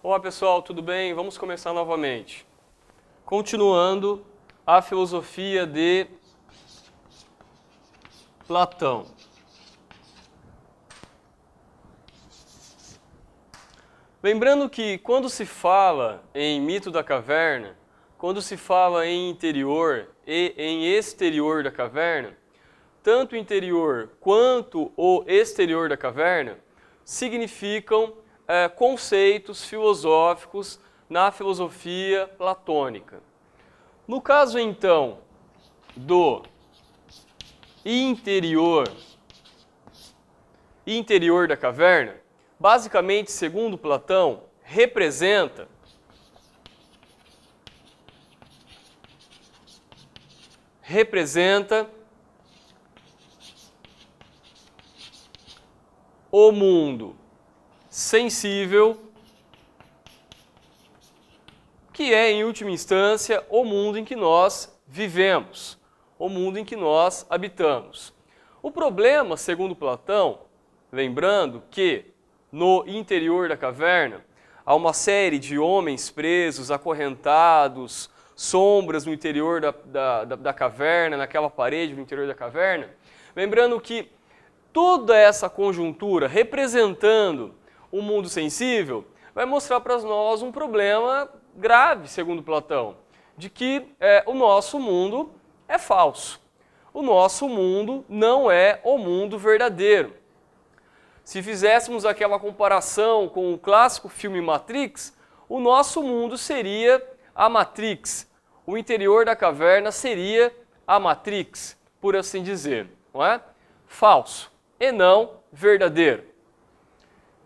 Olá pessoal, tudo bem? Vamos começar novamente. Continuando a filosofia de Platão. Lembrando que quando se fala em mito da caverna, quando se fala em interior e em exterior da caverna, tanto o interior quanto o exterior da caverna significam conceitos filosóficos na filosofia platônica. No caso, então, do interior da caverna, basicamente, segundo Platão, representa o mundo sensível, que é, em última instância, o mundo em que nós vivemos, o mundo em que nós habitamos. O problema, segundo Platão, lembrando que no interior da caverna há uma série de homens presos, acorrentados, sombras no interior da caverna, naquela parede no interior da caverna, lembrando que toda essa conjuntura representando o mundo sensível vai mostrar para nós um problema grave, segundo Platão, de que o nosso mundo é falso. O nosso mundo não é o mundo verdadeiro. Se fizéssemos aquela comparação com o clássico filme Matrix, o nosso mundo seria a Matrix. O interior da caverna seria a Matrix, por assim dizer, não é? Falso e não verdadeiro.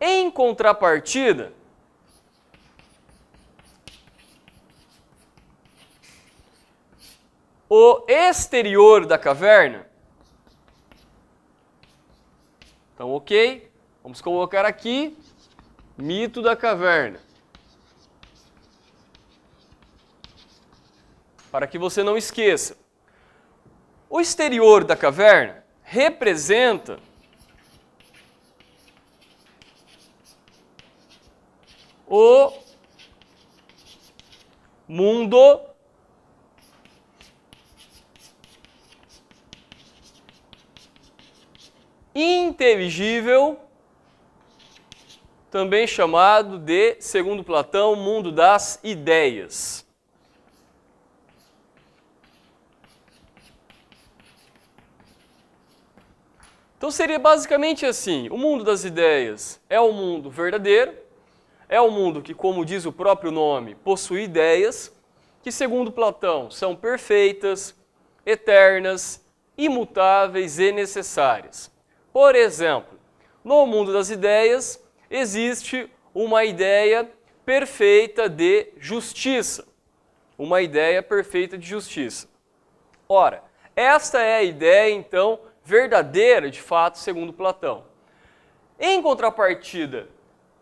Em contrapartida, o exterior da caverna, então ok, vamos colocar aqui mito da caverna, para que você não esqueça. O exterior da caverna representa o mundo inteligível, também chamado de, segundo Platão, mundo das ideias. Então seria basicamente assim: o mundo das ideias é o mundo verdadeiro, é o mundo que, como diz o próprio nome, possui ideias, que segundo Platão são perfeitas, eternas, imutáveis e necessárias. Por exemplo, no mundo das ideias existe uma ideia perfeita de justiça. Uma ideia perfeita de justiça. Ora, esta é a ideia, então, verdadeira, de fato, segundo Platão. Em contrapartida,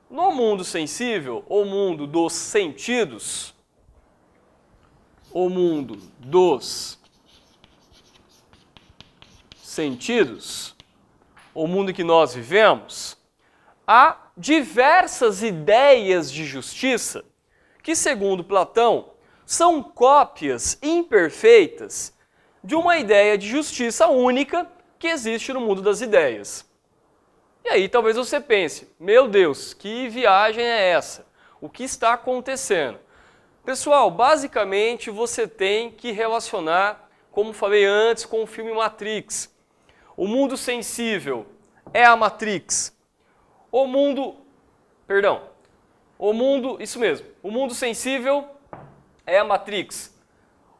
no mundo sensível, o mundo dos sentidos, o mundo dos sentidos, o mundo em que nós vivemos, há diversas ideias de justiça que, segundo Platão, são cópias imperfeitas de uma ideia de justiça única que existe no mundo das ideias. E aí talvez você pense, meu Deus, que viagem é essa? O que está acontecendo? Pessoal, basicamente você tem que relacionar, como falei antes, com o filme Matrix. O mundo sensível é a Matrix. O mundo sensível é a Matrix.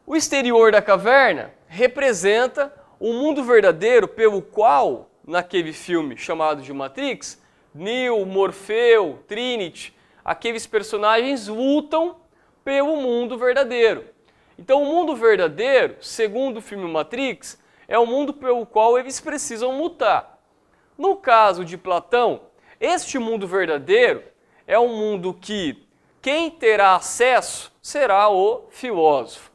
O exterior da caverna representa o mundo verdadeiro pelo qual, naquele filme chamado de Matrix, Neo, Morfeu, Trinity, aqueles personagens lutam pelo mundo verdadeiro. Então o mundo verdadeiro, segundo o filme Matrix, é o mundo pelo qual eles precisam lutar. No caso de Platão, este mundo verdadeiro é um mundo que quem terá acesso será o filósofo.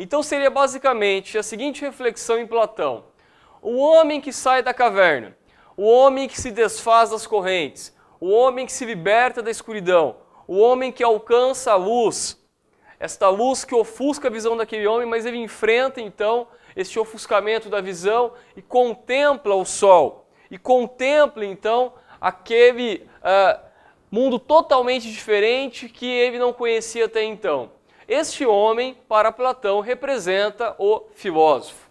Então seria basicamente a seguinte reflexão em Platão. O homem que sai da caverna, o homem que se desfaz das correntes, o homem que se liberta da escuridão, o homem que alcança a luz, esta luz que ofusca a visão daquele homem, mas ele enfrenta então este ofuscamento da visão e contempla o sol, e contempla então aquele mundo totalmente diferente que ele não conhecia até então. Este homem, para Platão, representa o filósofo.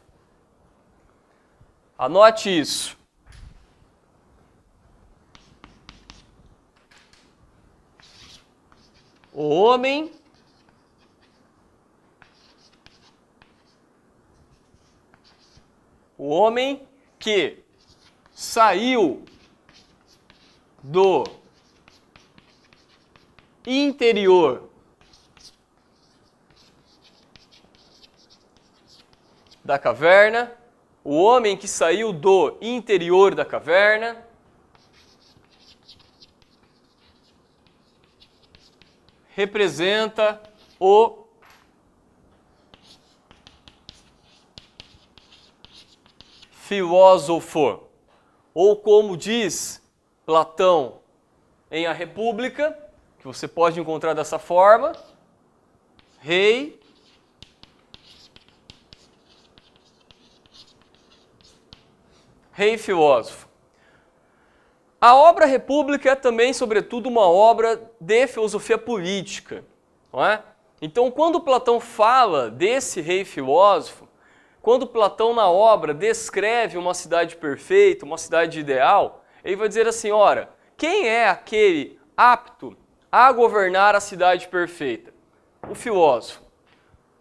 Anote isso. O homem que saiu do interior da caverna, o homem que saiu do interior da caverna, representa o filósofo. Ou como diz Platão em A República, que você pode encontrar dessa forma, rei filósofo. A obra República é também, sobretudo, uma obra de filosofia política, não é? Então, quando Platão fala desse rei filósofo, quando Platão na obra descreve uma cidade perfeita, uma cidade ideal, ele vai dizer assim, ora, quem é aquele apto a governar a cidade perfeita? O filósofo.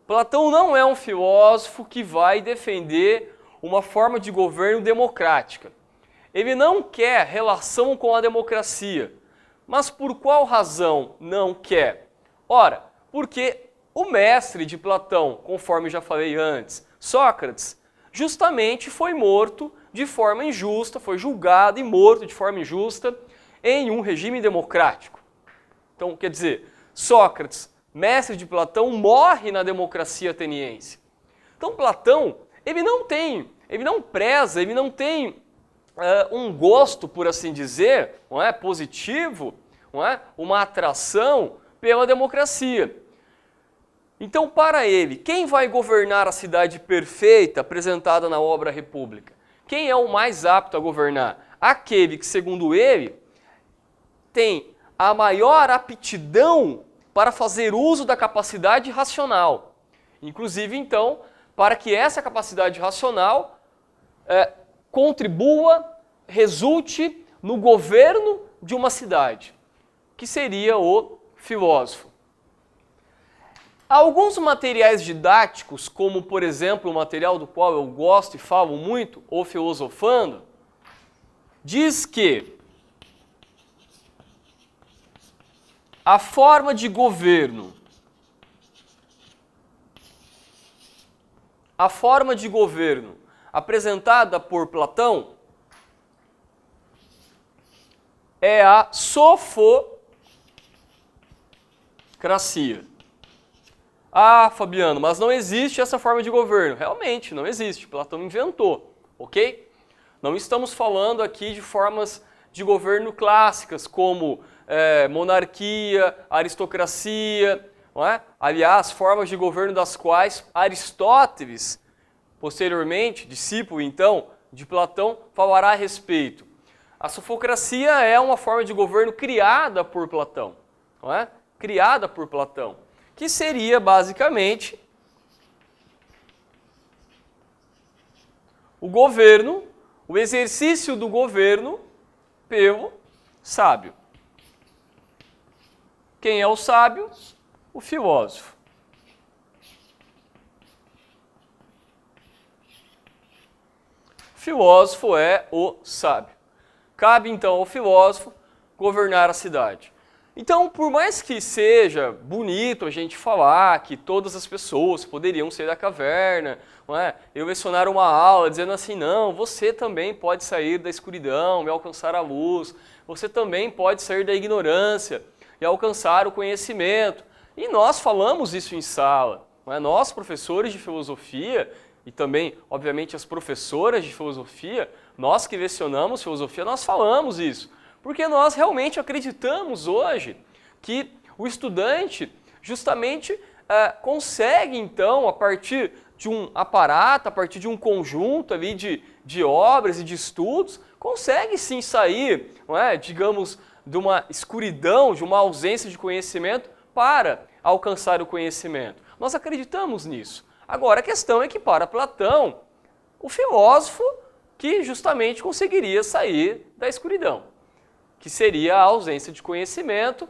Platão não é um filósofo que vai defender uma forma de governo democrática. Ele não quer relação com a democracia. Mas por qual razão não quer? Ora, porque o mestre de Platão, conforme já falei antes, Sócrates, justamente foi morto de forma injusta, foi julgado e morto de forma injusta em um regime democrático. Então, quer dizer, Sócrates, mestre de Platão, morre na democracia ateniense. Então, Platão, ele não preza, ele não tem um gosto, por assim dizer, não é, positivo, não é, uma atração pela democracia. Então, para ele, quem vai governar a cidade perfeita apresentada na obra República? Quem é o mais apto a governar? Aquele que, segundo ele, tem a maior aptidão para fazer uso da capacidade racional. Inclusive, então, para que essa capacidade racional contribua, resulte no governo de uma cidade, que seria o filósofo. Alguns materiais didáticos, como por exemplo o material do qual eu gosto e falo muito, o Filosofando, diz que a forma de governo apresentada por Platão é a sofocracia. Ah, Fabiano, mas não existe essa forma de governo. Realmente, não existe. Platão inventou, ok? Não estamos falando aqui de formas de governo clássicas, como monarquia, aristocracia, não é? Aliás, formas de governo das quais Aristóteles, posteriormente, discípulo então de Platão, falará a respeito. A sofocracia é uma forma de governo criada por Platão, não é? Criada por Platão, que seria basicamente o governo, o exercício do governo pelo sábio. Quem é o sábio? O filósofo. O filósofo é o sábio. Cabe então ao filósofo governar a cidade. Então, por mais que seja bonito a gente falar que todas as pessoas poderiam sair da caverna, não é? Eu lecionar uma aula dizendo assim, não, você também pode sair da escuridão e alcançar a luz, você também pode sair da ignorância e alcançar o conhecimento. E nós falamos isso em sala, não é? Nós, professores de filosofia, e também, obviamente, as professoras de filosofia, nós que lecionamos filosofia, nós falamos isso. Porque nós realmente acreditamos hoje que o estudante justamente consegue, então, a partir de um aparato, a partir de um conjunto ali de obras e de estudos, consegue sim sair, não é, digamos, de uma escuridão, de uma ausência de conhecimento para alcançar o conhecimento. Nós acreditamos nisso. Agora, a questão é que para Platão, o filósofo que justamente conseguiria sair da escuridão, que seria a ausência de conhecimento,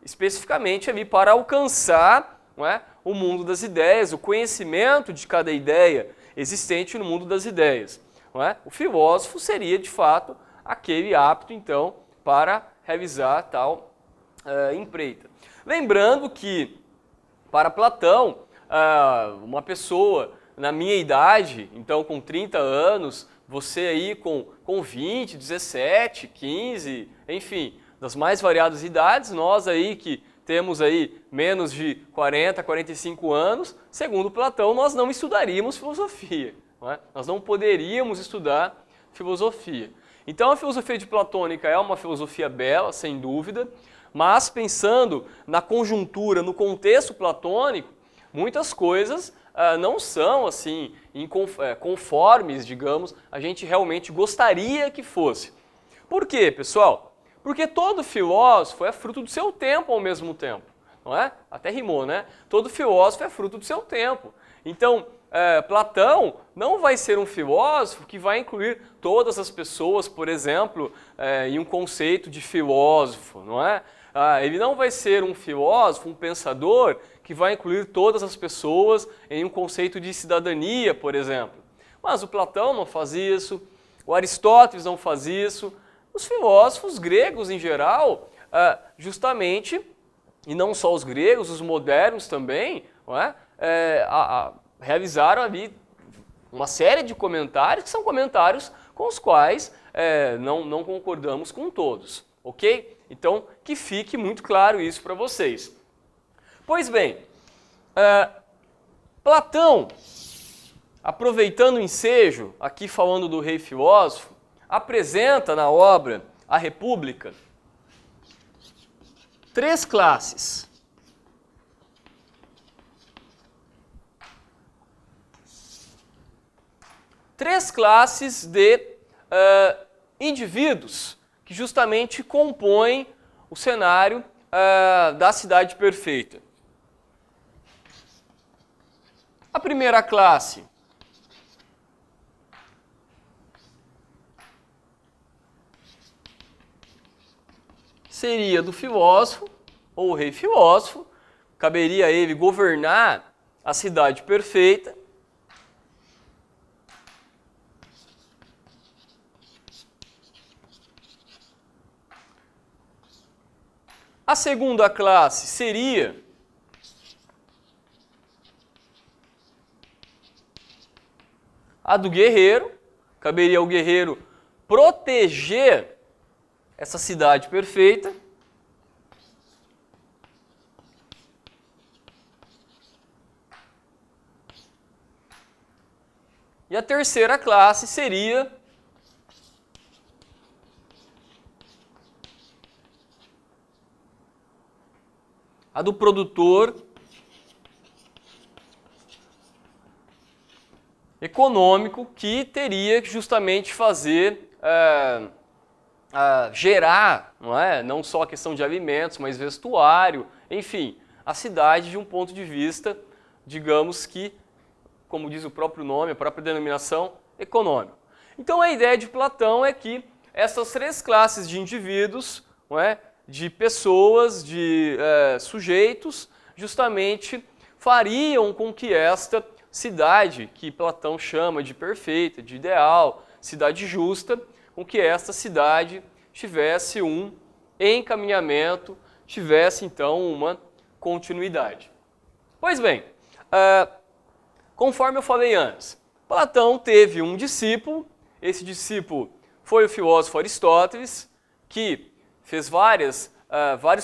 especificamente ali para alcançar, não é, o mundo das ideias, o conhecimento de cada ideia existente no mundo das ideias. Não é? O filósofo seria, de fato, aquele apto, então, para realizar tal empreita. Lembrando que, para Platão, uma pessoa na minha idade, então com 30 anos, você aí com 20, 17, 15, enfim, das mais variadas idades, nós aí que temos aí menos de 40, 45 anos, segundo Platão, nós não estudaríamos filosofia, não é? Nós não poderíamos estudar filosofia. Então a filosofia de platônica é uma filosofia bela, sem dúvida, mas pensando na conjuntura, no contexto platônico, muitas coisas não são assim conformes, digamos, a gente realmente gostaria que fosse. Por quê, pessoal? Porque todo filósofo é fruto do seu tempo ao mesmo tempo, não é? Até rimou, né? Todo filósofo é fruto do seu tempo. Então, Platão não vai ser um filósofo que vai incluir todas as pessoas, por exemplo, em um conceito de filósofo, não é? Ele não vai ser um filósofo, um pensador, que vai incluir todas as pessoas em um conceito de cidadania, por exemplo. Mas o Platão não faz isso, o Aristóteles não faz isso, os filósofos gregos em geral, justamente, e não só os gregos, os modernos também, não é? Realizaram ali uma série de comentários que são comentários com os quais não concordamos com todos, ok? Então, que fique muito claro isso para vocês. Pois bem, Platão, aproveitando o ensejo, aqui falando do rei filósofo, apresenta na obra A República 3 classes. Três classes de indivíduos que justamente compõem o cenário da cidade perfeita. A primeira classe seria do filósofo, ou o rei filósofo, caberia a ele governar a cidade perfeita. A segunda classe seria a do guerreiro, caberia ao guerreiro proteger essa cidade perfeita. E a terceira classe seria a do produtor econômico, que teria que justamente fazer, gerar, não só a questão de alimentos, mas vestuário, enfim, a cidade de um ponto de vista, digamos que, como diz o próprio nome, a própria denominação, econômico. Então a ideia de Platão é que essas 3 classes de indivíduos, de pessoas, de sujeitos, justamente fariam com que esta cidade, que Platão chama de perfeita, de ideal, cidade justa, com que esta cidade tivesse um encaminhamento, tivesse então uma continuidade. Pois bem, conforme eu falei antes, Platão teve um discípulo, esse discípulo foi o filósofo Aristóteles, que fez vários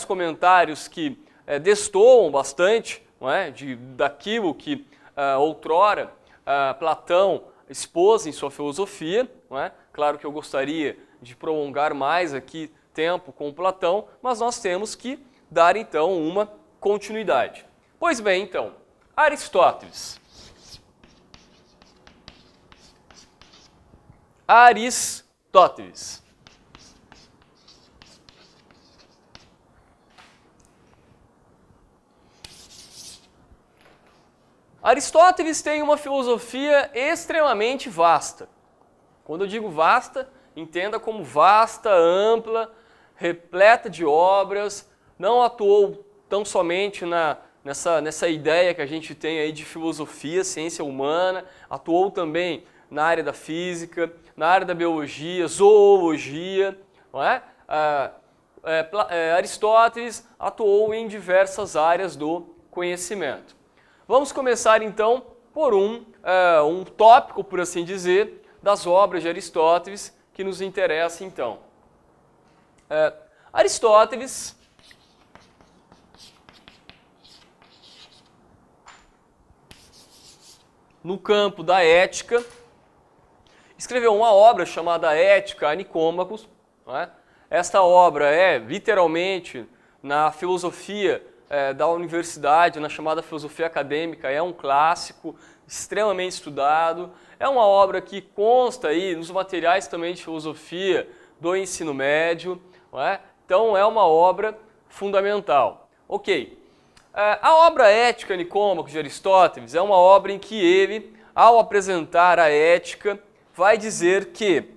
comentários que destoam bastante não é? Daquilo que outrora Platão expôs em sua filosofia, não é? Claro que eu gostaria de prolongar mais aqui tempo com Platão, mas nós temos que dar então uma continuidade. Pois bem, então, Aristóteles. Aristóteles. Aristóteles tem uma filosofia extremamente vasta. Quando eu digo vasta, entenda como vasta, ampla, repleta de obras, não atuou tão somente nessa ideia que a gente tem aí de filosofia, ciência humana, atuou também na área da física, na área da biologia, zoologia, não é? Aristóteles atuou em diversas áreas do conhecimento. Vamos começar então por um tópico, por assim dizer, das obras de Aristóteles que nos interessa então. Aristóteles no campo da ética escreveu uma obra chamada Ética a Nicômacos. Não é? Esta obra é literalmente na filosofia da universidade, na chamada filosofia acadêmica, é um clássico extremamente estudado, é uma obra que consta aí nos materiais também de filosofia do ensino médio, não é? Então é uma obra fundamental. Ok, a obra Ética Nicômacos de Aristóteles é uma obra em que ele, ao apresentar a ética, vai dizer que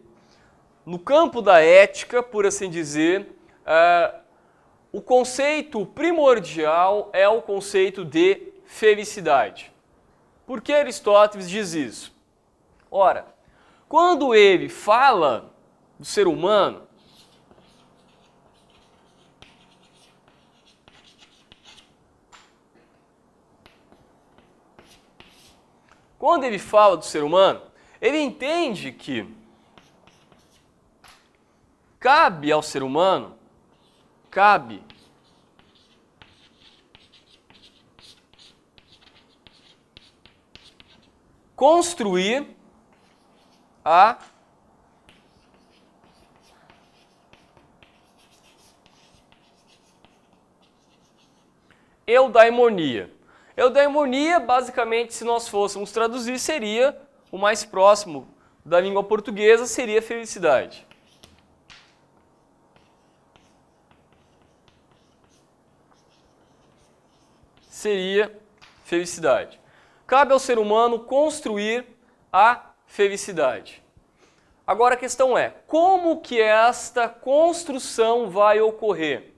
no campo da ética, por assim dizer, o conceito primordial é o conceito de felicidade. Por que Aristóteles diz isso? Ora, quando ele fala do ser humano, ele entende que cabe ao ser humano, construir a eudaimonia. Eudaimonia, basicamente, se nós fôssemos traduzir, seria o mais próximo da língua portuguesa, seria felicidade. Seria felicidade. Cabe ao ser humano construir a felicidade. Agora a questão é, como que esta construção vai ocorrer?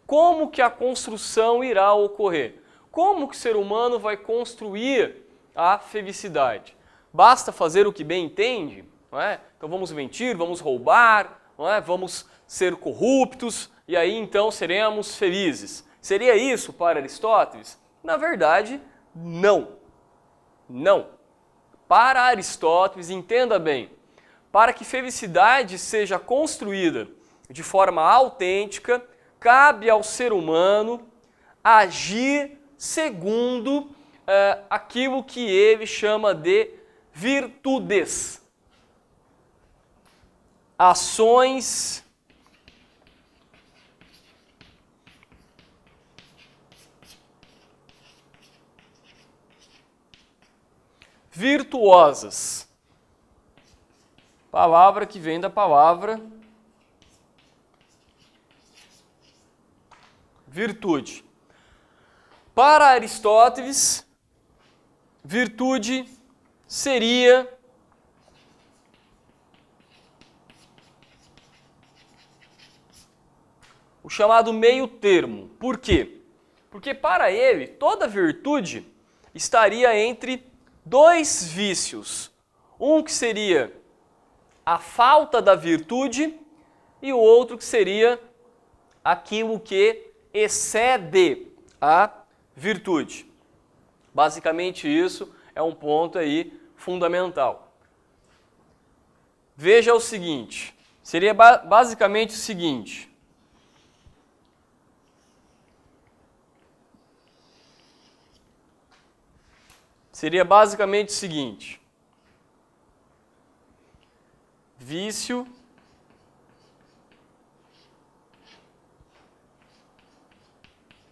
Como que a construção irá ocorrer? Como que o ser humano vai construir a felicidade? Basta fazer o que bem entende? Não é? Então vamos mentir, vamos roubar, não é? Vamos ser corruptos e aí então seremos felizes. Seria isso para Aristóteles? Na verdade, não. Não. Para Aristóteles, entenda bem, para que felicidade seja construída de forma autêntica, cabe ao ser humano agir segundo aquilo que ele chama de virtudes. Ações virtuosas. Palavra que vem da palavra virtude. Para Aristóteles, virtude seria o chamado meio termo. Por quê? Porque para ele, toda virtude estaria entre dois vícios. Um que seria a falta da virtude e o outro que seria aquilo que excede a virtude. Basicamente isso é um ponto aí fundamental. Veja o seguinte, seria basicamente o seguinte. seria basicamente o seguinte: vício,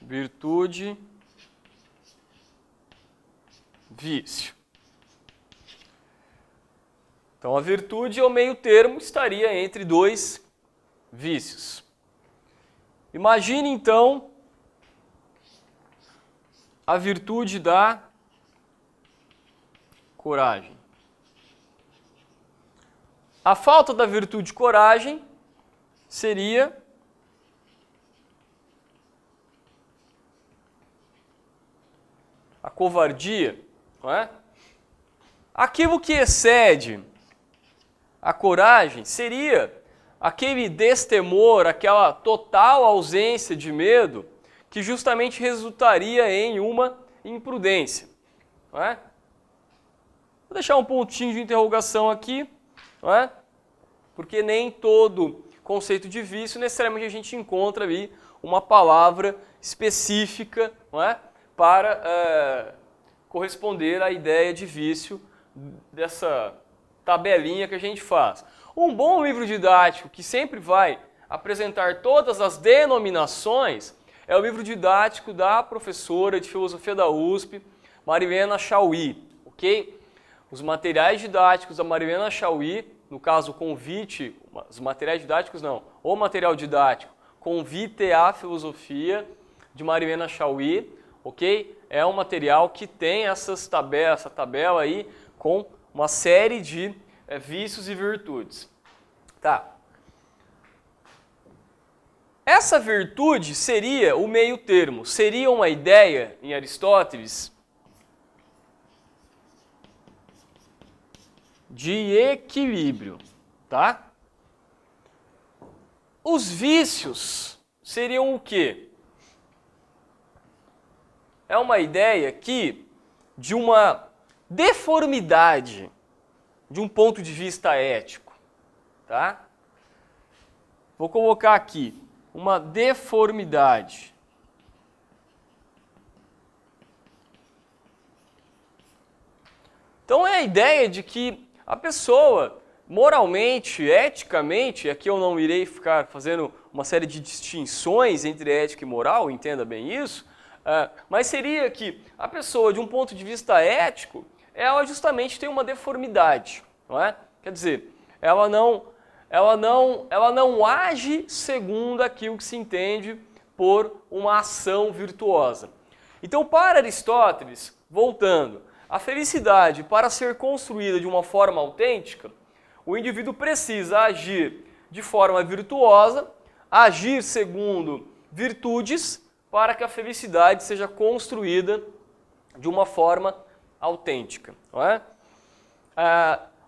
virtude, vício. Então, a virtude é o meio termo, estaria entre dois vícios. Imagine, então, a virtude da coragem. A falta da virtude de coragem seria a covardia, não é? Aquilo que excede a coragem seria aquele destemor, aquela total ausência de medo que justamente resultaria em uma imprudência, não é? Vou deixar um pontinho de interrogação aqui, não é? Porque nem todo conceito de vício necessariamente a gente encontra ali uma palavra específica, não é? Para corresponder à ideia de vício dessa tabelinha que a gente faz. Um bom livro didático que sempre vai apresentar todas as denominações é o livro didático da professora de filosofia da USP, Marilena Chauí, ok? Os materiais didáticos da Marilena Chauí, no caso o convite, os materiais didáticos não, o material didático, Convite à Filosofia, de Marilena Chauí, ok? É um material que tem essa tabela aí com uma série de vícios e virtudes. Tá. Essa virtude seria o meio termo, seria uma ideia em Aristóteles de equilíbrio, tá? Os vícios seriam o quê? É uma ideia que de uma deformidade de um ponto de vista ético, tá? Vou colocar aqui uma deformidade. Então é a ideia de que a pessoa, moralmente, eticamente, aqui eu não irei ficar fazendo uma série de distinções entre ética e moral, entenda bem isso, mas seria que a pessoa, de um ponto de vista ético, ela justamente tem uma deformidade, não é? Quer dizer, ela não age segundo aquilo que se entende por uma ação virtuosa. Então, para Aristóteles, voltando, a felicidade, para ser construída de uma forma autêntica, o indivíduo precisa agir de forma virtuosa, agir segundo virtudes, para que a felicidade seja construída de uma forma autêntica, não é?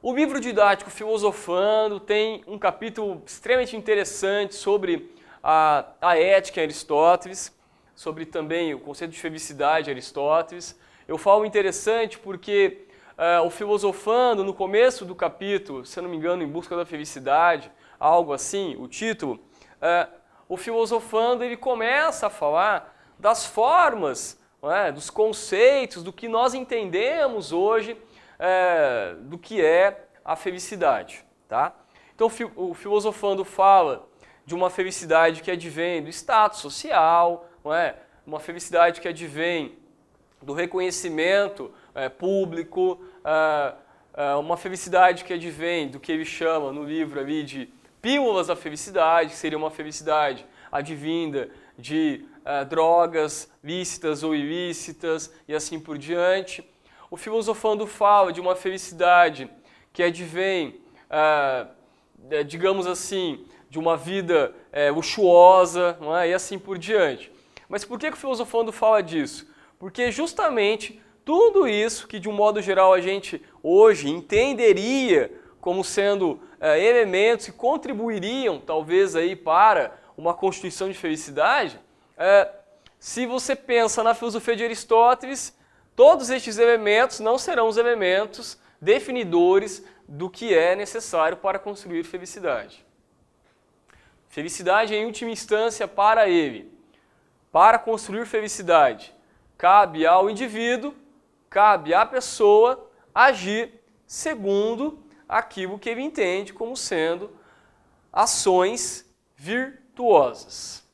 O livro didático Filosofando tem um capítulo extremamente interessante sobre a ética em Aristóteles, sobre também o conceito de felicidade em Aristóteles. Eu falo interessante porque o Filosofando, no começo do capítulo, se eu não me engano, Em Busca da Felicidade, algo assim, o título, o Filosofando ele começa a falar das formas, não é, dos conceitos, do que nós entendemos hoje do que é a felicidade, tá? Então o Filosofando fala de uma felicidade que advém do status social, não é? Uma felicidade que advém do reconhecimento público, uma felicidade que advém do que ele chama no livro ali de pílulas da felicidade, que seria uma felicidade advinda de drogas lícitas ou ilícitas e assim por diante. O Filosofando fala de uma felicidade que advém, digamos assim, de uma vida luxuosa, não é? E assim por diante. Mas por que o Filosofando fala disso? Porque justamente tudo isso que de um modo geral a gente hoje entenderia como sendo elementos que contribuiriam talvez aí para uma constituição de felicidade, se você pensa na filosofia de Aristóteles, todos estes elementos não serão os elementos definidores do que é necessário para construir felicidade. Felicidade, em última instância, para ele. Para construir felicidade, cabe ao indivíduo, cabe à pessoa agir segundo aquilo que ele entende como sendo ações virtuosas.